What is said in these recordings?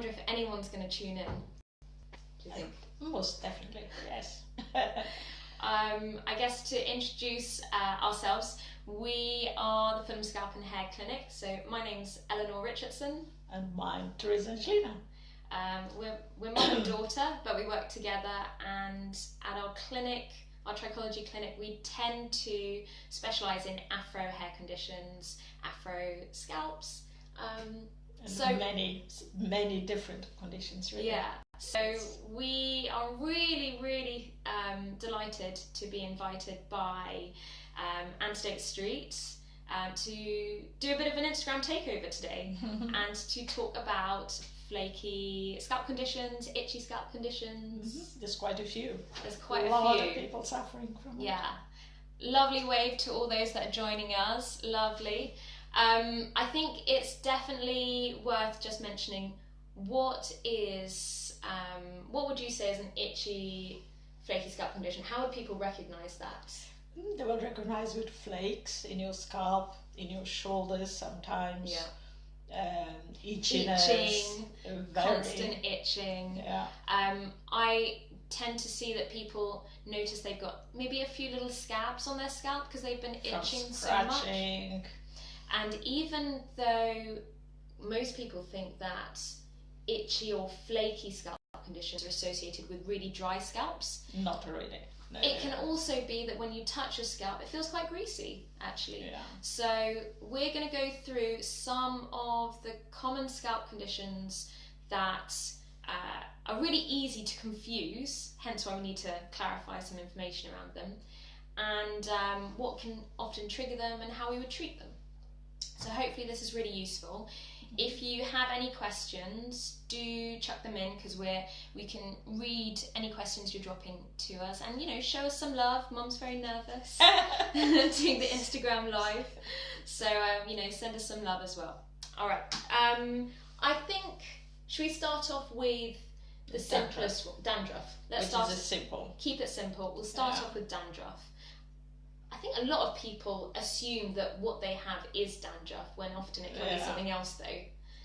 wonder if anyone's going to tune in. Do you think? Most definitely, yes. I guess to introduce ourselves, we are the Fulham Scalp and Hair Clinic. So my name's Eleanor Richardson. And mine, Teresa Angelina. We're mum and daughter, but we work together, and at our clinic, our trichology clinic, we tend to specialise in afro hair conditions, afro scalps. So many different conditions, really. Yeah. So we are really delighted to be invited by Antidote Street to do a bit of an Instagram takeover today and to talk about flaky scalp conditions, itchy scalp conditions. There's quite a few. There's quite a lot of people suffering from it. Yeah. Lovely wave to all those that are joining us. Lovely. I think it's definitely worth just mentioning what would you say is an itchy, flaky scalp condition? How would people recognise that? They will recognise with flakes in your scalp, in your shoulders sometimes. Yeah. Itchiness. Itching, constant itching. Yeah. I tend to see that people notice they've got maybe a few little scabs on their scalp because they've been itching so much. And even though most people think that itchy or flaky scalp conditions are associated with really dry scalps, not really. No, it can also be that when you touch your scalp, it feels quite greasy, actually. Yeah. So we're going to go through some of the common scalp conditions that are really easy to confuse, hence why we need to clarify some information around them, and what can often trigger them and how we would treat them. So hopefully this is really useful. If you have any questions, do chuck them in, because we can read any questions you're dropping to us, and show us some love. Mum's very nervous doing the Instagram live, so send us some love as well. All right. I think, should we start off with the simplest one? Dandruff. Let's start. Which is simple. Keep it simple. We'll start off with dandruff. I think a lot of people assume that what they have is dandruff, when often it can be something else though.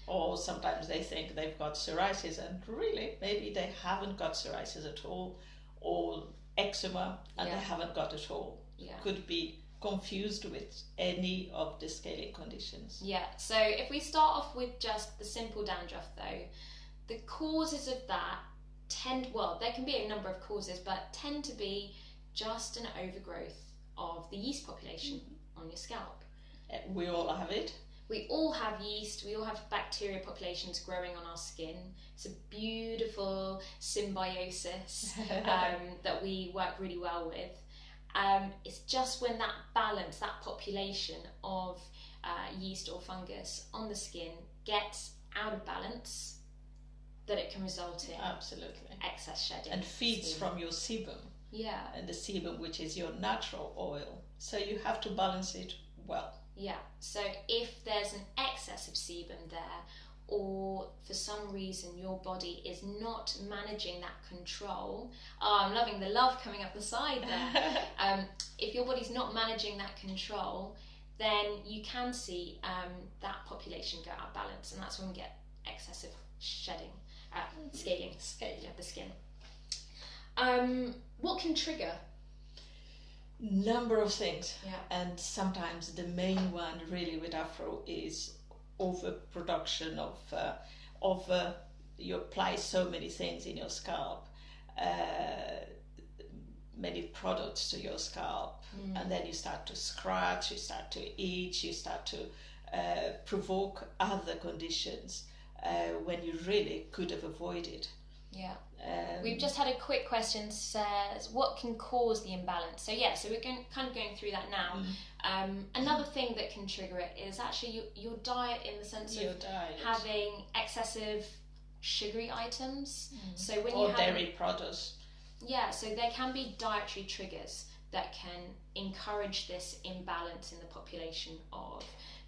Or sometimes they think they've got psoriasis, and really maybe they haven't got psoriasis at all, or eczema and they haven't got it all. Could be confused with any of the scaling conditions. Yeah, so if we start off with just the simple dandruff though, the causes of that there can be a number of causes, but tend to be just an overgrowth of the yeast population on your scalp. We all have it. We all have yeast, we all have bacteria populations growing on our skin. It's a beautiful symbiosis that we work really well with. It's just when that balance, that population of yeast or fungus on the skin gets out of balance, that it can result in excess shedding. And feeds from your sebum. Yeah. And the sebum, which is your natural oil. So you have to balance it well. Yeah. So if there's an excess of sebum there, or for some reason your body is not managing that control, I'm loving the love coming up the side there. If your body's not managing that control, then you can see that population go out of balance, and that's when we get excessive scaling of the skin. What can trigger? Number of things, and sometimes the main one really with afro is overproduction of you apply so many things in your scalp, many products to your scalp, and then you start to scratch, you start to itch, you start to provoke other conditions when you really could have avoided. Yeah. We've just had a quick question, says what can cause the imbalance. So we're going through that now. Another thing that can trigger it is actually your diet, in the sense of having excessive sugary items. So when you have dairy products. Yeah, so there can be dietary triggers that can encourage this imbalance in the population of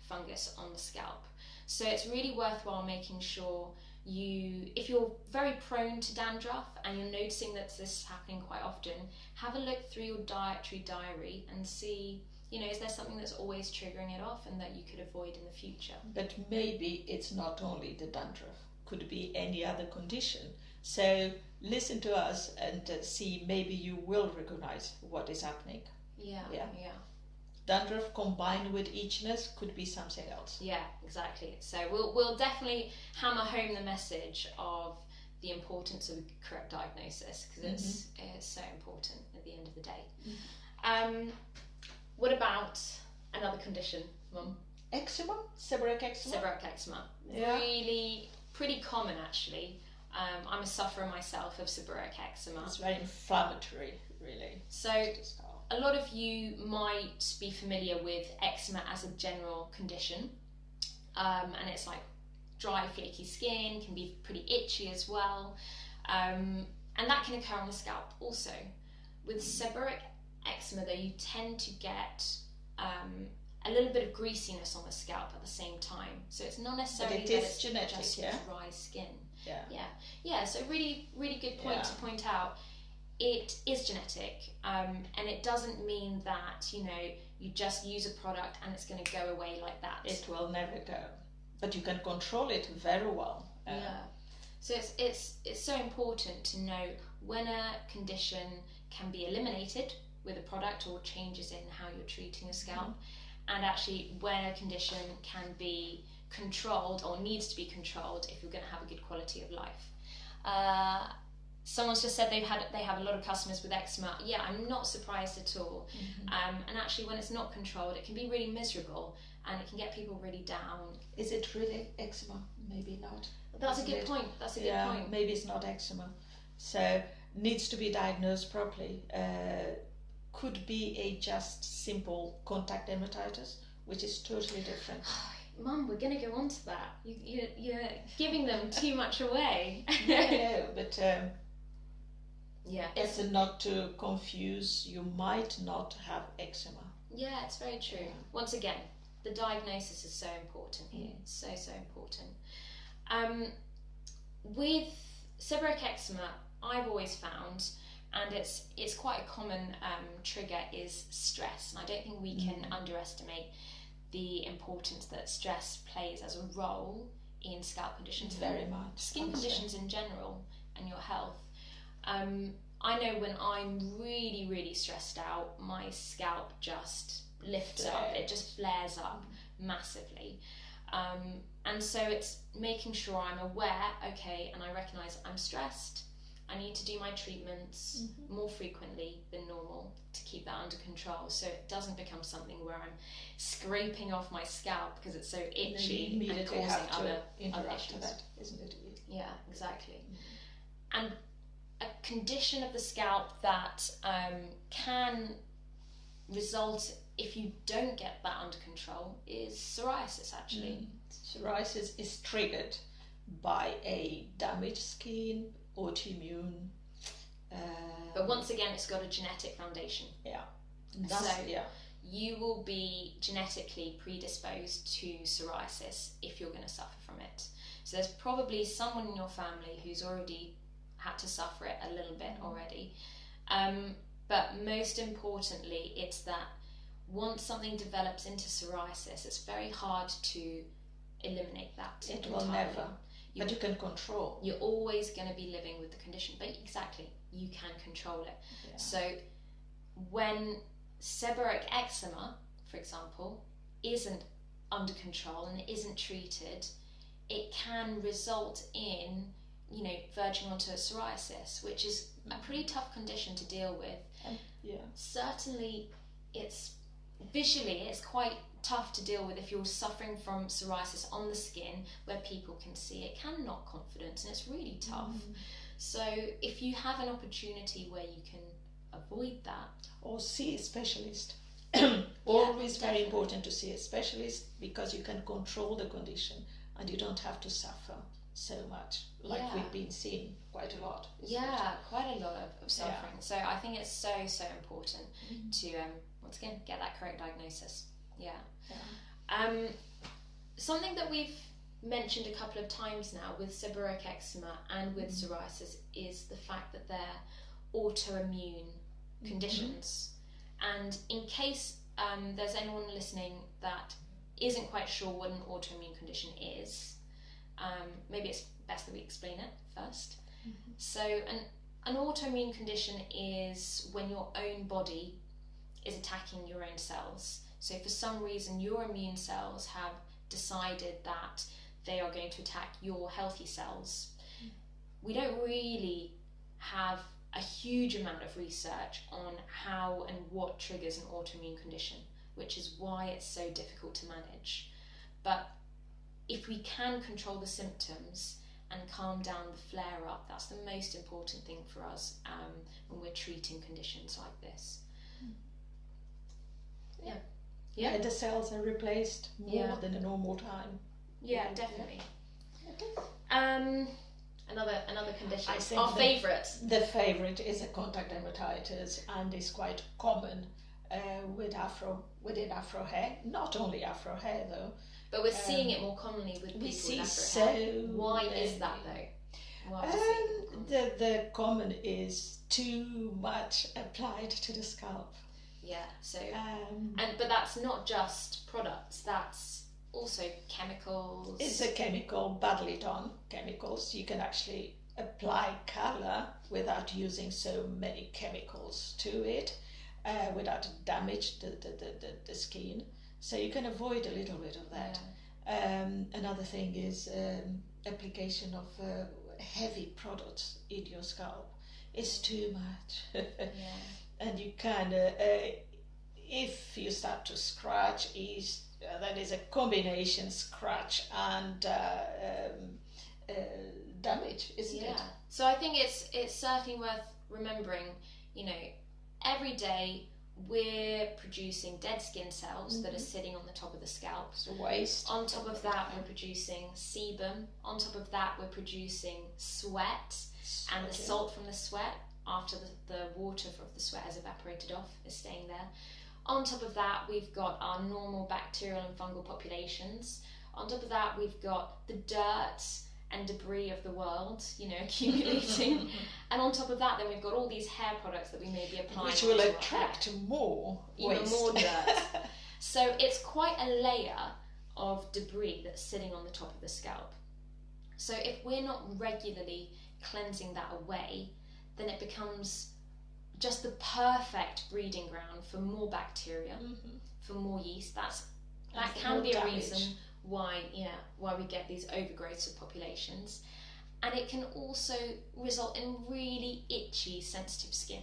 fungus on the scalp. So it's really worthwhile making sure if you're very prone to dandruff and you're noticing that this is happening quite often, have a look through your dietary diary and see, is there something that's always triggering it off and that you could avoid in the future? But maybe it's not only the dandruff. could be any other condition. So listen to us and see, maybe you will recognize what is happening. Yeah. Dandruff combined with itchiness could be something else. Yeah, exactly. So we'll definitely hammer home the message of the importance of correct diagnosis, because it's so important at the end of the day. What about another condition, Mum? Eczema? Seborrheic eczema? Seborrheic eczema. Yeah. Really pretty common, actually. I'm a sufferer myself of seborrheic eczema. It's very inflammatory, really. So a lot of you might be familiar with eczema as a general condition, and it's like dry, flaky skin, can be pretty itchy as well, and that can occur on the scalp also. With seborrheic eczema, though, you tend to get a little bit of greasiness on the scalp at the same time, so it's not necessarily but that it's genetic, just dry skin. Yeah. So really good point to point out. It is genetic, and it doesn't mean that, you know, you just use a product and it's going to go away like that. It will never go, but you can control it very well. So it's so important to know when a condition can be eliminated with a product or changes in how you're treating the scalp, and actually when a condition can be controlled or needs to be controlled if you're going to have a good quality of life. Someone's just said they have a lot of customers with eczema. Yeah, I'm not surprised at all. And actually, when it's not controlled, it can be really miserable and it can get people really down. Is it really eczema? Maybe not. That's a good point. That's a good point. Maybe it's not eczema. So needs to be diagnosed properly. Could be a just simple contact dermatitis, which is totally different. Mum, we're going to go on to that. You're giving them too much away. No, but it's not to confuse. You might not have eczema. Yeah, it's very true. Once again, the diagnosis is so important here. It's so important. With seborrheic eczema, I've always found, and it's quite a common trigger, is stress. And I don't think we can underestimate the importance that stress plays as a role in scalp conditions. Very much. Skin conditions in general and your health. I know when I'm really, really stressed out, my scalp just lifts up. It just flares up massively. And so it's making sure I'm aware, okay, and I recognise I'm stressed. I need to do my treatments more frequently than normal to keep that under control, so it doesn't become something where I'm scraping off my scalp because it's so itchy and causing other issues. That, isn't it? Yeah, exactly. And a condition of the scalp that can result, if you don't get that under control, is psoriasis, actually. Psoriasis is triggered by a damaged skin, autoimmune. But once again, it's got a genetic foundation. You will be genetically predisposed to psoriasis if you're going to suffer from it. So there's probably someone in your family who's already had to suffer it a little bit already. But most importantly, it's that once something develops into psoriasis, it's very hard to eliminate that. It will never. But you can control. You're always going to be living with the condition. But exactly, you can control it. Yeah. So when seborrheic eczema, for example, isn't under control and isn't treated, it can result in, you know, verging onto psoriasis, which is a pretty tough condition to deal with. Certainly, it's quite tough to deal with if you're suffering from psoriasis on the skin where people can see it. Can knock confidence, and it's really tough. So if you have an opportunity where you can avoid that, or see a specialist. Always very important to see a specialist, because you can control the condition and you don't have to suffer so much, like we've been seeing quite a lot. Quite a lot of suffering. So I think it's so important to once again get that correct diagnosis. Something that we've mentioned a couple of times now with seborrheic eczema and with psoriasis is the fact that they're autoimmune conditions. And in case there's anyone listening that isn't quite sure what an autoimmune condition is, maybe it's best that we explain it first. So an autoimmune condition is when your own body is attacking your own cells. So for some reason your immune cells have decided that they are going to attack your healthy cells. We don't really have a huge amount of research on how and what triggers an autoimmune condition, which is why it's so difficult to manage. But if we can control the symptoms and calm down the flare-up, that's the most important thing for us when we're treating conditions like this. Yeah, the cells are replaced more than a normal time. Yeah, definitely. Another condition. I think our favourite. The favourite is a contact dermatitis, and is quite common within afro hair. Not only afro hair though. But we're seeing it more commonly with people with afro hair. Why is that though? Why the common is too much applied to the scalp. Yeah. So but that's not just products. That's also chemicals. It's a chemical, badly done chemicals. You can actually apply colour without using so many chemicals to it, without damage the skin. So you can avoid a little bit of that. Another thing is application of heavy products in your scalp. It's too much. And you kind of, if you start to scratch, that is a combination scratch and damage, isn't it? So I think it's certainly worth remembering, every day we're producing dead skin cells that are sitting on the top of the scalp. So waste. On top of that, we're producing sebum. On top of that, we're producing sweat, and the salt from the sweat, after the water of the sweat has evaporated off, is staying there. On top of that, we've got our normal bacterial and fungal populations. On top of that, we've got the dirt and debris of the world, accumulating. And on top of that, then we've got all these hair products that we may be applying, which will attract more waste. Even more dirt. So it's quite a layer of debris that's sitting on the top of the scalp. So if we're not regularly cleansing that away, then it becomes just the perfect breeding ground for more bacteria, for more yeast. That can be a reason why we get these overgrowths of populations. And it can also result in really itchy, sensitive skin.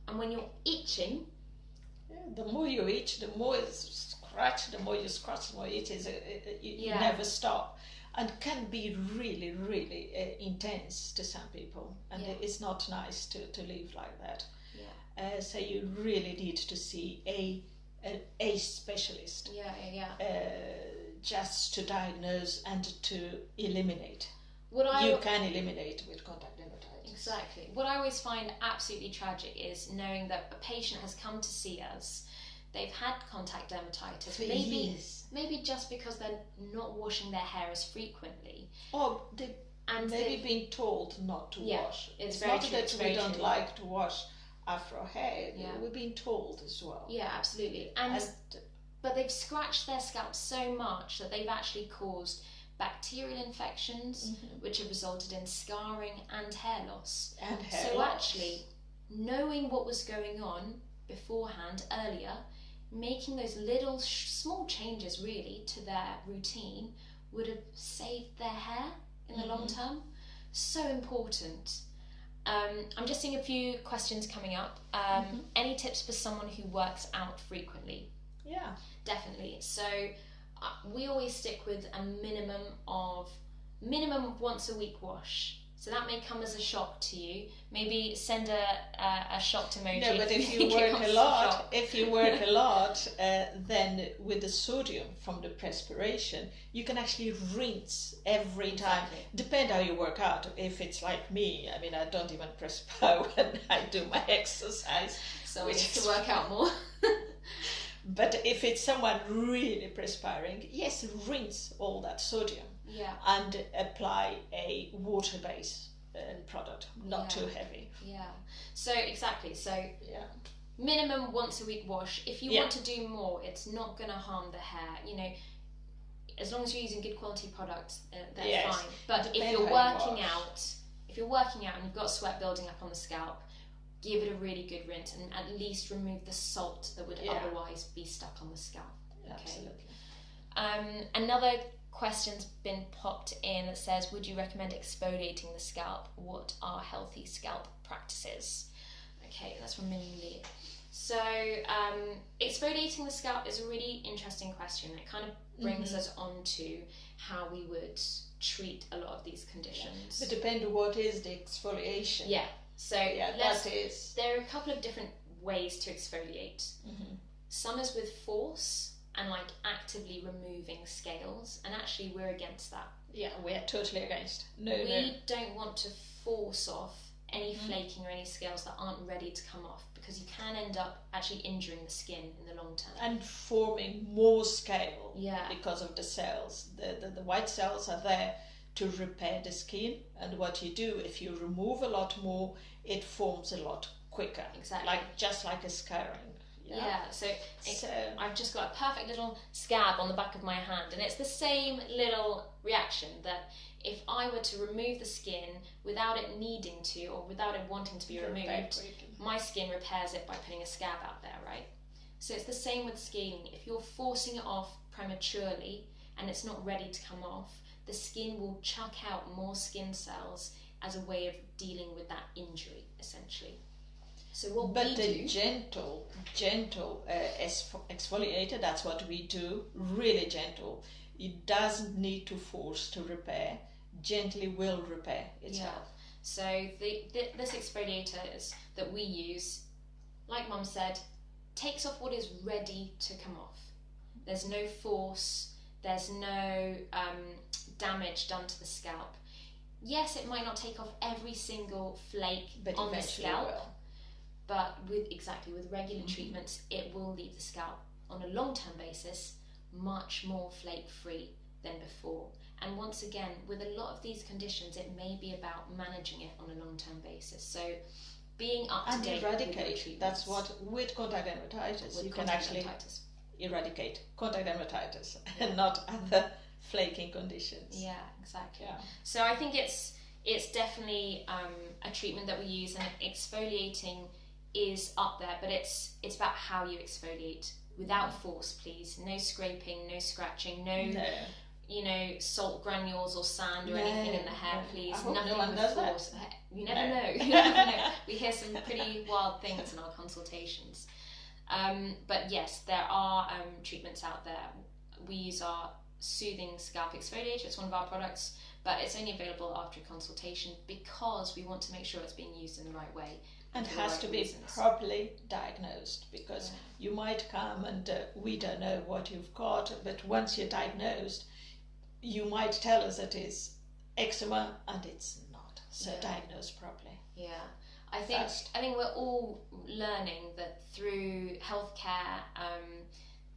And when you're itching, the more you itch, the more you scratch, the more you itch. You never stop. And can be really, really intense to some people, and it's not nice to live like that. So you really need to see a specialist. Just to diagnose and to eliminate. You can eliminate with contact dermatitis. Exactly. What I always find absolutely tragic is knowing that a patient has come to see us. They've had contact dermatitis, for years. Maybe just because they're not washing their hair as frequently. Or they've been told not to wash. It's not that we don't like to wash afro hair. We've been told as well. Yeah, absolutely. But they've scratched their scalp so much that they've actually caused bacterial infections, which have resulted in scarring and hair loss. Actually, knowing what was going on beforehand, earlier, making those little small changes really to their routine would have saved their hair in the long term. So important. I'm just seeing a few questions coming up. Any tips for someone who works out frequently? Yeah, definitely. So we always stick with a minimum of once a week wash. So that may come as a shock to you. Maybe send a shocked emoji. No, but if you work a lot, then with the sodium from the perspiration, you can actually rinse every time. Depend how you work out. If it's like me, I mean, I don't even perspire when I do my exercise. So we need to work out more. But if it's someone really perspiring, yes, rinse all that sodium. And apply a water-based product, not too heavy. So exactly. So minimum once a week wash. If you want to do more, it's not going to harm the hair. as long as you're using good quality products, they're Yes. fine. But if you're working out, and you've got sweat building up on the scalp, give it a really good rinse and at least remove the salt that would otherwise be stuck on the scalp. Okay. Absolutely. Another question's been popped in that says, would you recommend exfoliating the scalp? What are healthy scalp practices? Okay, that's from Minnie Lee. So exfoliating the scalp is a really interesting question. It kind of brings us on to how we would treat a lot of these conditions. But depends on what is the exfoliation. Yeah. So there are a couple of different ways to exfoliate. Some is with force and like actively removing scales, and actually we're against that. Yeah, we're totally against. We don't want to force off any flaking or any scales that aren't ready to come off, because you can end up actually injuring the skin in the long term. And forming more scale because of the cells. The white cells are there to repair the skin, and what you do, if you remove a lot more, it forms a lot quicker. Exactly. Just like a scarring. So I've just got a perfect little scab on the back of my hand, and it's the same little reaction that if I were to remove the skin without it needing to, or without it wanting to be removed, my skin repairs it by putting a scab out there, right? So it's the same with scaling. If you're forcing it off prematurely and it's not ready to come off, the skin will chuck out more skin cells as a way of dealing with that injury, essentially. So what we do... gentle exfoliator, that's what we do, really gentle. It doesn't need to force to repair, gently will repair itself. Yeah. So this exfoliator that we use, like Mum said, takes off what is ready to come off. There's no force, there's no damage done to the scalp. Yes, it might not take off every single flake on the scalp, but with regular treatments, it will leave the scalp on a long-term basis much more flake-free than before. And once again, with a lot of these conditions, it may be about managing it on a long-term basis. So being up to date with your treatments. That's what, with contact dermatitis, you can actually eradicate contact dermatitis and not other flaking conditions. Yeah, exactly. Yeah. So I think it's definitely a treatment that we use, and exfoliating is up there, but it's about how you exfoliate without force, please. No scraping, no scratching, no salt granules or sand or anything in the hair, please. Nothing with force. You never know. You never know. We hear some pretty wild things in our consultations. But yes, there are treatments out there. We use our Soothing Scalp Exfoliator. It's one of our products, but it's only available after a consultation because we want to make sure it's being used in the right way. And has to be properly diagnosed, because you might come and we don't know what you've got, but once you're diagnosed, you might tell us it is eczema and it's not. So diagnose properly. Yeah. I think we're all learning that through healthcare,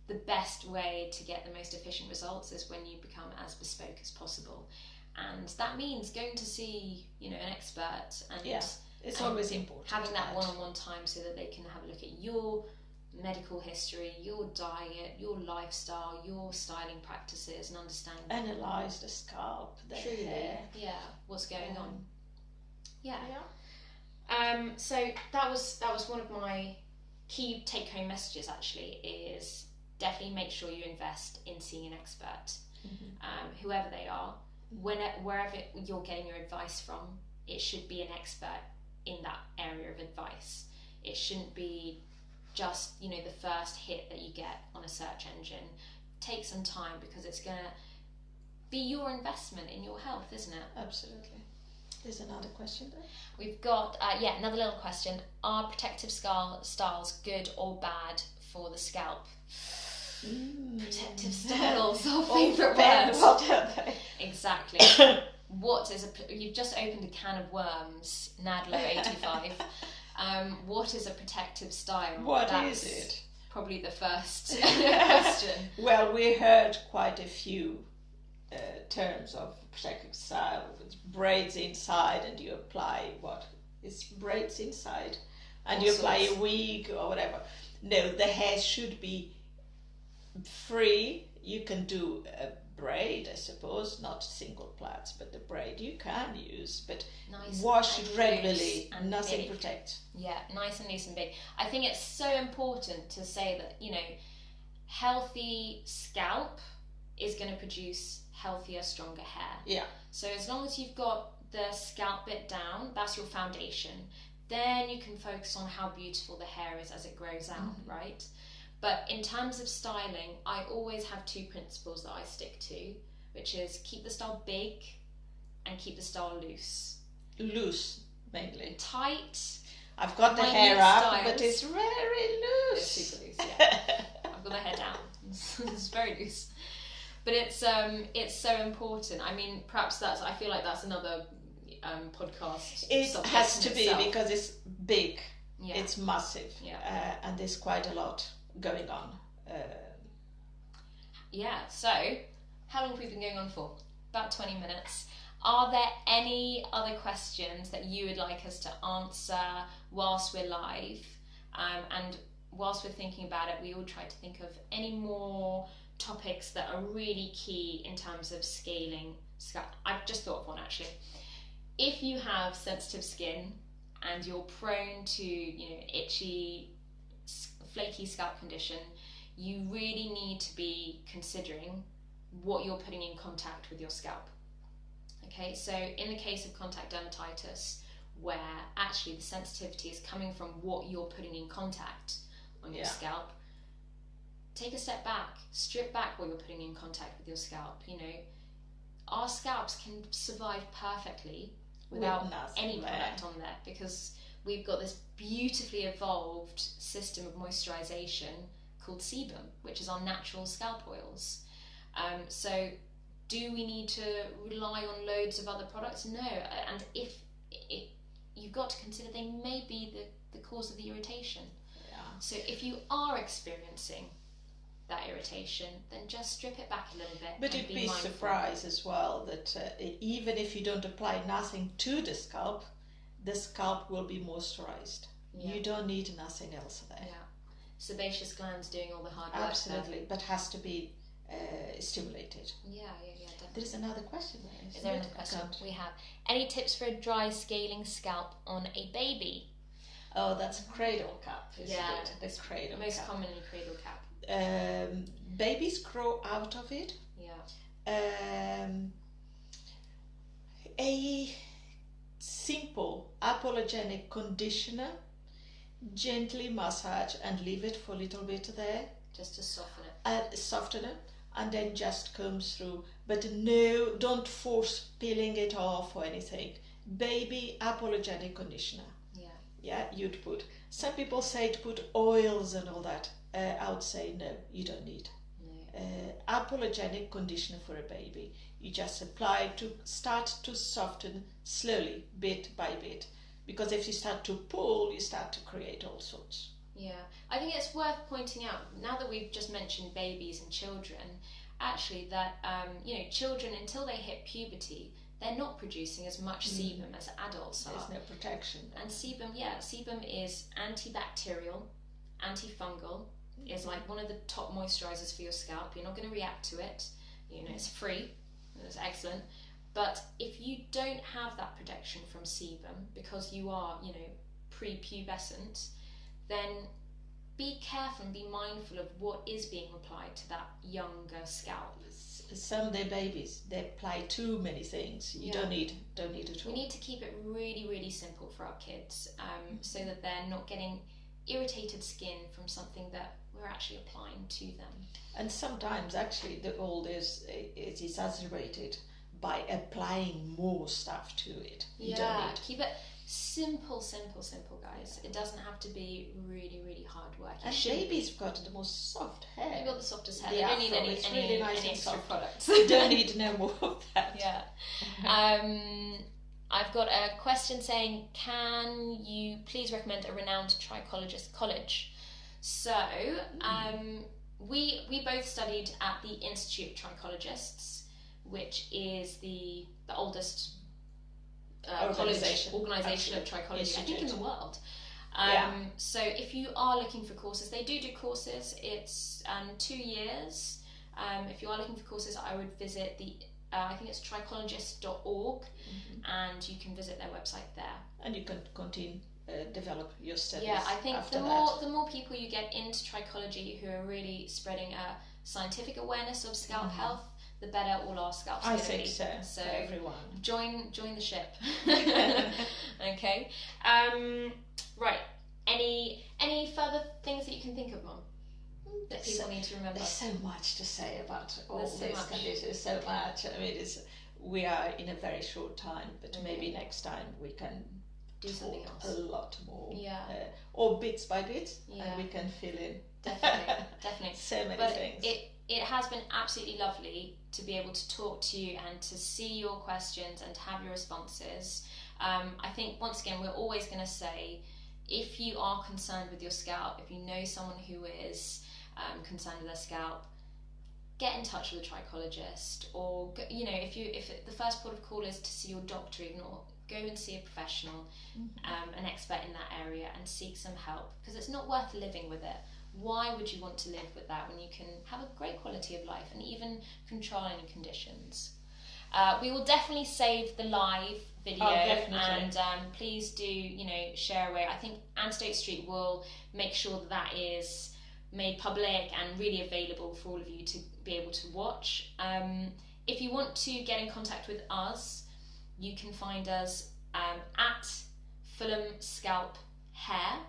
the best way to get the most efficient results is when you become as bespoke as possible. And that means going to see, an expert, and it's always important. Having that one-on-one time so that they can have a look at your medical history, your diet, your lifestyle, your styling practices, and understand. Analyse the scalp, the hair. Yeah, what's going on. Yeah. So that was one of my key take-home messages. Actually, is definitely make sure you invest in seeing an expert, whoever they are, wherever you're getting your advice from. It should be an expert in that area of advice. It shouldn't be just the first hit that you get on a search engine. Take some time, because it's going to be your investment in your health, isn't it? Absolutely. There's another question there. We've got another little question. Are protective styles good or bad for the scalp? Protective styles, our favourite word. What are they? Exactly. You've just opened a can of worms, Nadler85. What is a protective style? That's is it? Probably the first question. Well, we heard quite a few terms of protective style. It's braids inside, and you apply it's braids inside, and you apply a wig or whatever. No, the hair should be free. You can do braid, I suppose, not single plaits, but the braid you can use, but nice wash regularly, and nothing big. protects. Yeah, nice and loose and big. I think it's so important to say that, you know, healthy scalp is going to produce healthier, stronger hair. Yeah. So as long as you've got the scalp bit down, that's your foundation. Then you can focus on how beautiful the hair is as it grows out, right? But in terms of styling, I always have two principles that I stick to, which is keep the style big and keep the style loose. Loose, mainly. Tight. I've got the hair up, styles, but it's very loose. It's super loose, yeah. I've got the hair down. It's very loose. But it's so important. I mean, perhaps I feel like that's another podcast. It has to be, itself. because it's big. Yeah. It's massive. Yeah. And there's quite a lot going on. Yeah, so how long have we been going on for? About 20 minutes. Are there any other questions that you would like us to answer whilst we're live? And whilst we're thinking about it, we will try to think of any more topics that are really key in terms of scaling scalp. I've just thought of one actually. If you have sensitive skin and you're prone to, you know, itchy, flaky scalp condition, you really need to be considering what you're putting in contact with your scalp. Okay, so in the case of contact dermatitis, where actually the sensitivity is coming from what you're putting in contact on your scalp, take a step back, strip back what you're putting in contact with your scalp. You know, our scalps can survive perfectly without any product on there, because we've got this beautifully evolved system of moisturization called sebum, which is our natural scalp oils. So do we need to rely on loads of other products? No. And if you've got to consider they may be the cause of the irritation. Yeah. So if you are experiencing that irritation, then just strip it back a little bit. But you'd be surprised as well that even if you don't apply nothing to the scalp will be moisturized. Yeah. You don't need nothing else there. Yeah. Sebaceous glands doing all the hard work. Absolutely, but has to be stimulated. Yeah, definitely. There is another question there. Is there another question? We have. Any tips for a dry scaling scalp on a baby? Oh, that's cradle cap. Yeah, the cradle most cap. commonly cradle cap. Babies grow out of it. Yeah. A simple hypoallergenic conditioner, gently massage and leave it for a little bit there. Just to soften it. Soften it, and then just comes through. But no, don't force peeling it off or anything. Baby hypoallergenic conditioner. Yeah, you'd put. Some people say to put oils and all that. I would say no, you don't need. No. Hypoallergenic conditioner for a baby. You just apply to start to soften slowly, bit by bit. Because if you start to pull, you start to create all sorts. Yeah, I think it's worth pointing out, now that we've just mentioned babies and children, actually that, children, until they hit puberty, they're not producing as much sebum as adults are. There's no protection. And sebum is antibacterial, antifungal, is like one of the top moisturizers for your scalp. You're not going to react to it. You know, it's free. It's excellent. But if you don't have that protection from sebum because you are, prepubescent, then be careful and be mindful of what is being applied to that younger scalp. Some of their babies, they apply too many things. You don't need at all. We need to keep it really, really simple for our kids, so that they're not getting irritated skin from something that we're actually applying to them. And sometimes actually the old is exacerbated by applying more stuff to it. You don't need. Keep it simple, guys. It doesn't have to be really, really hard work. And babies have got the most soft hair. They've got the softest hair. They don't need any extra products. You don't need no more of that. Yeah. I've got a question saying, can you please recommend a renowned trichologist college? So, we both studied at the Institute of Trichologists, which is the oldest organisation of trichology, I think, in the world. So if you are looking for courses, they do courses. It's 2 years. if you are looking for courses, I would visit the I think it's trichologist.org, and you can visit their website there. And you can continue develop your studies. Yeah, I think after the more people you get into trichology who are really spreading a scientific awareness of scalp health, the better all our scalps are going to be. I think so. For everyone. Join the ship. Okay. Right. Any further things that you can think of, Mum, that people need to remember? There's so much to say about all this condition. So much. I mean, we are in a very short time, but maybe next time we can do something else. A lot more. Yeah. Or bits by bit, and we can fill in. Definitely. So many things. It has been absolutely lovely to be able to talk to you and to see your questions and to have your responses. I think, once again, we're always going to say, if you are concerned with your scalp, if you know someone who is concerned with their scalp, get in touch with a trichologist, or if the first port of call is to see your doctor, even, or go and see a professional, an expert in that area, and seek some help, because it's not worth living with it. Why would you want to live with that when you can have a great quality of life and even control any conditions? We will definitely save the live video, and please do share away. I think Antidote Street will make sure that is made public and really available for all of you to be able to watch. If you want to get in contact with us, you can find us at Fulham Scalp Hair,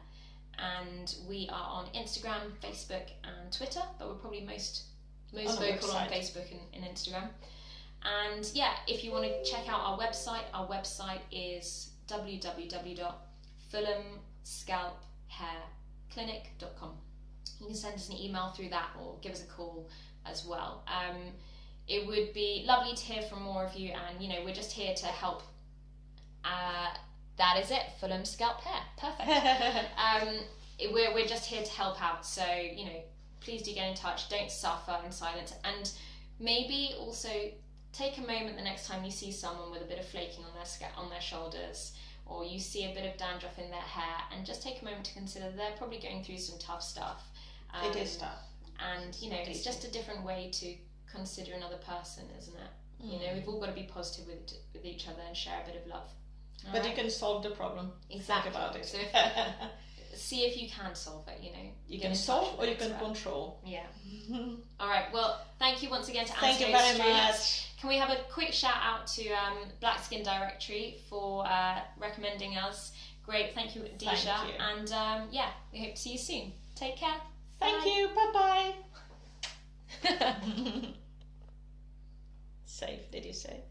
and we are on Instagram, Facebook and Twitter, but we're probably most vocal on Facebook and Instagram. And yeah, if you want to check out our website is www.fulhamscalphairclinic.com. You can send us an email through that, or give us a call as well. It would be lovely to hear from more of you, and we're just here to help. That is it, Fulham Scalp Hair. Perfect. We're just here to help out, so please do get in touch. Don't suffer in silence, and maybe also take a moment the next time you see someone with a bit of flaking on their shoulders, or you see a bit of dandruff in their hair, and just take a moment to consider they're probably going through some tough stuff. It is tough, and it's just a different way to consider another person, isn't it? We've all got to be positive with each other and share a bit of love. But you can solve the problem. Exactly. Think about it. So see if you can solve it. You can solve or you can control. Yeah. All right. Well, thank you once again to Thank you very much. Can we have a quick shout out to Black Skin Directory for recommending us? Great. Thank you, Disha. Thank you. And we hope to see you soon. Take care. Thank you. Bye bye. Safe, did you say?